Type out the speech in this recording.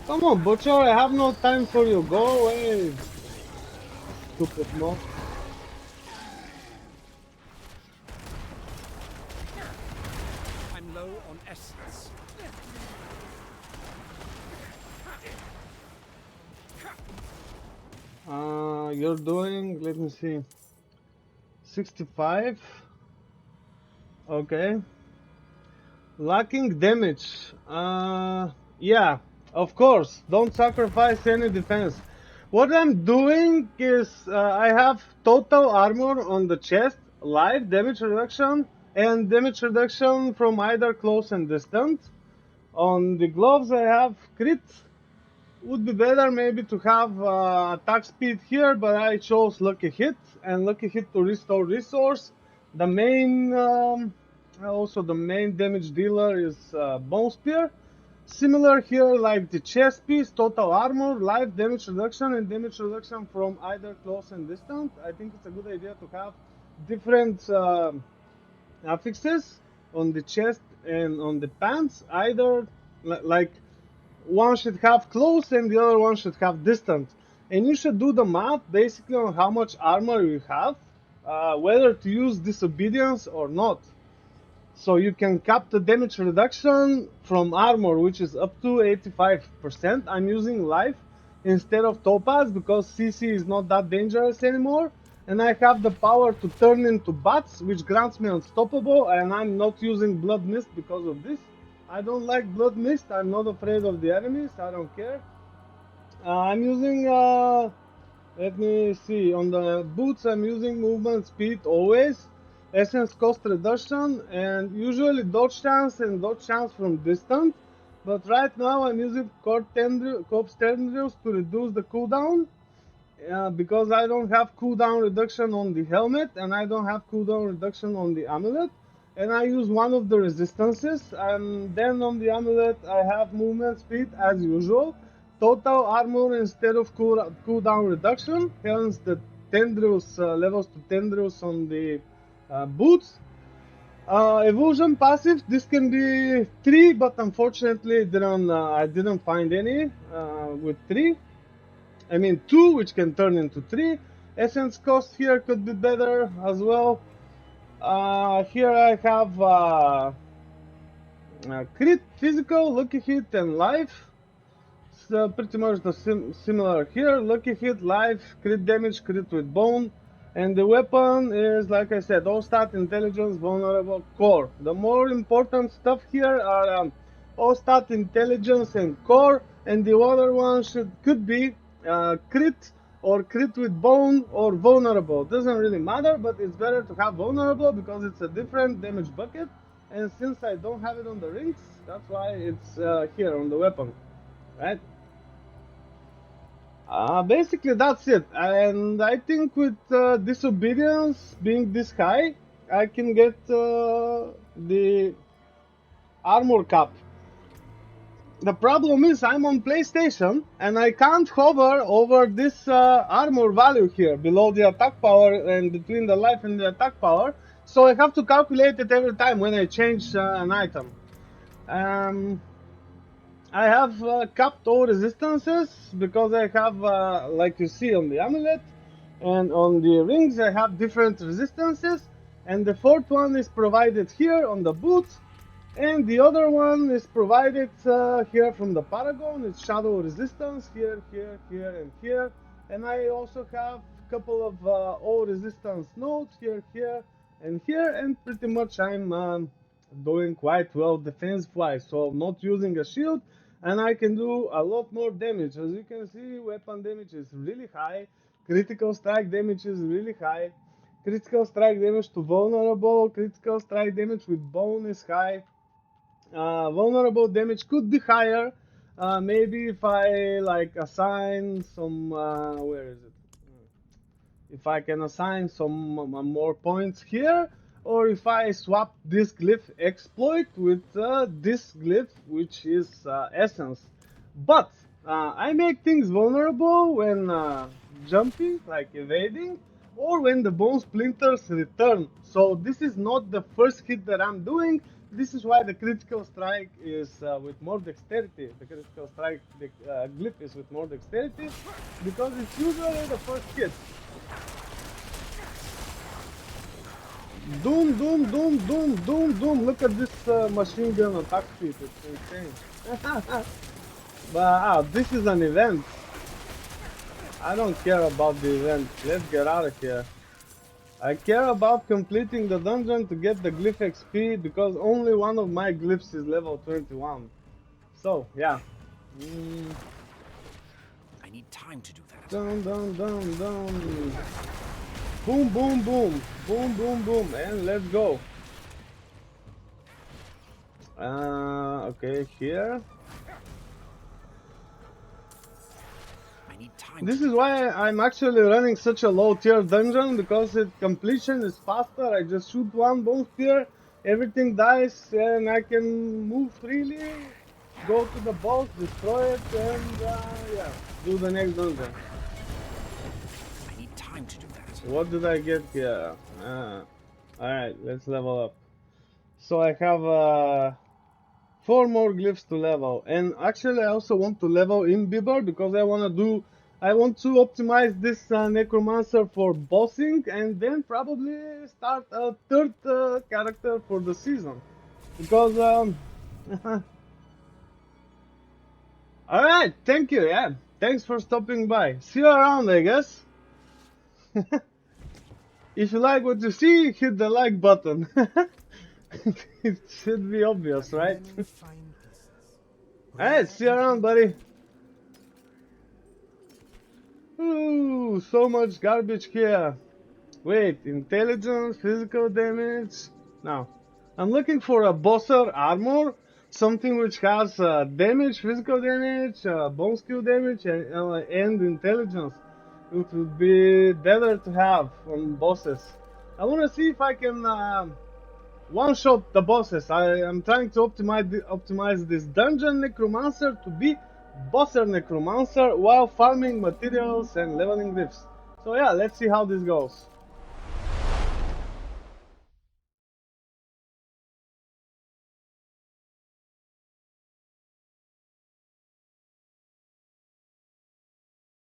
Come on, Butcher, I have no time for you. Go away, stupid mob. I'm low on essence. You're doing, let me see, 65. Okay. Lacking damage. Yeah, of course. Don't sacrifice any defense. What I'm doing is I have total armor on the chest, life, damage reduction, and damage reduction from either close and distant. On the gloves I have crit. Would be better maybe to have attack speed here, but I chose lucky hit and lucky hit to restore resource. The main also the main damage dealer is bone spear. Similar here like the chest piece, total armor, life, damage reduction, and damage reduction from either close and distant. I think it's a good idea to have different affixes on the chest and on the pants. Either like one should have close and the other one should have distant. And you should do the math basically on how much armor you have, whether to use disobedience or not. So you can cap the damage reduction from armor, which is up to 85%. I'm using life instead of topaz because CC is not that dangerous anymore. And I have the power to turn into bats, which grants me unstoppable, and I'm not using blood mist because of this. I don't like blood mist, I'm not afraid of the enemies, I don't care. I'm using, let me see, on the boots I'm using movement speed always, essence cost reduction, and usually dodge chance and dodge chance from distance. But right now I'm using corpse tendrils to reduce the cooldown, because I don't have cooldown reduction on the helmet and I don't have cooldown reduction on the amulet. And I use one of the resistances, and then on the amulet I have movement speed as usual, total armor instead of cooldown reduction, hence the tendrils, levels to tendrils on the boots. Evasion passive, this can be 3, but unfortunately I didn't find any with 3. I mean 2, which can turn into 3. Essence cost here could be better as well. Here I have crit, physical, lucky hit, and life. So pretty much the similar here. Lucky hit, life, crit damage, crit with bone. And the weapon is, like I said, all stat, intelligence, vulnerable, core. The more important stuff here are all stat, intelligence, and core. And the other one could be crit or crit with bone or vulnerable. Doesn't really matter, but it's better to have vulnerable because it's a different damage bucket. And since I don't have it on the rings, that's why it's here on the weapon, right? Basically that's it, and I think with disobedience being this high, I can get the armor cap. The problem is I'm on PlayStation and I can't hover over this armor value here below the attack power and between the life and the attack power, so I have to calculate it every time when I change an item. Um, I have capped all resistances because I have, like you see on the amulet and on the rings, I have different resistances. And the fourth one is provided here on the boots. And the other one is provided here from the Paragon. It's shadow resistance here, here, here, and here. And I also have a couple of all resistance nodes here, here, and here. And pretty much I'm doing quite well defense-wise. So I'm not using a shield. And I can do a lot more damage. As you can see, weapon damage is really high. Critical strike damage is really high. Critical strike damage to vulnerable. Critical strike damage with bone is high. Vulnerable damage could be higher. Maybe if I like assign some, where is it? If I can assign some more points here, or if I swap this glyph exploit with this glyph, which is essence. But I make things vulnerable when jumping, like evading, or when the bone splinters return. So this is not the first hit that I'm doing. this is why the critical strike is with more dexterity. The critical strike the glyph is with more dexterity because it's usually the first hit. Doom, doom, doom, doom, doom, doom. Look at this machine gun attack speed. It's insane. But this is an event. I don't care about the event. Let's get out of here. I care about completing the dungeon to get the glyph XP because only one of my glyphs is level 21. So, yeah. I need time to do that. Down, down, down, down. Boom, boom, boom. Boom, boom, boom. And let's go. Okay, here. This is why I'm actually running such a low tier dungeon, because its completion is faster. I just shoot one bone spear, everything dies, and I can move freely, go to the boss, destroy it, and yeah, do the next dungeon. I need time to do that. What did I get here? Alright, let's level up. So I have 4 more glyphs to level, and actually I also want to level in Bieber because I want to optimize this Necromancer for bossing, and then probably start a 3rd character for the season. Because alright, thank you, yeah. Thanks for stopping by. See you around, I guess. If you like what you see, hit the like button. It should be obvious, right? Alright, see you around, buddy. Ooh, so much garbage here. Wait, intelligence, physical damage. Now, I'm looking for a bosser armor, something which has damage, physical damage, bone skill damage, and intelligence. It would be better to have on bosses. I want to see if I can one-shot the bosses. I am trying to optimize this dungeon Necromancer to be bosser Necromancer while farming materials and leveling glyphs. So yeah, let's see how this goes.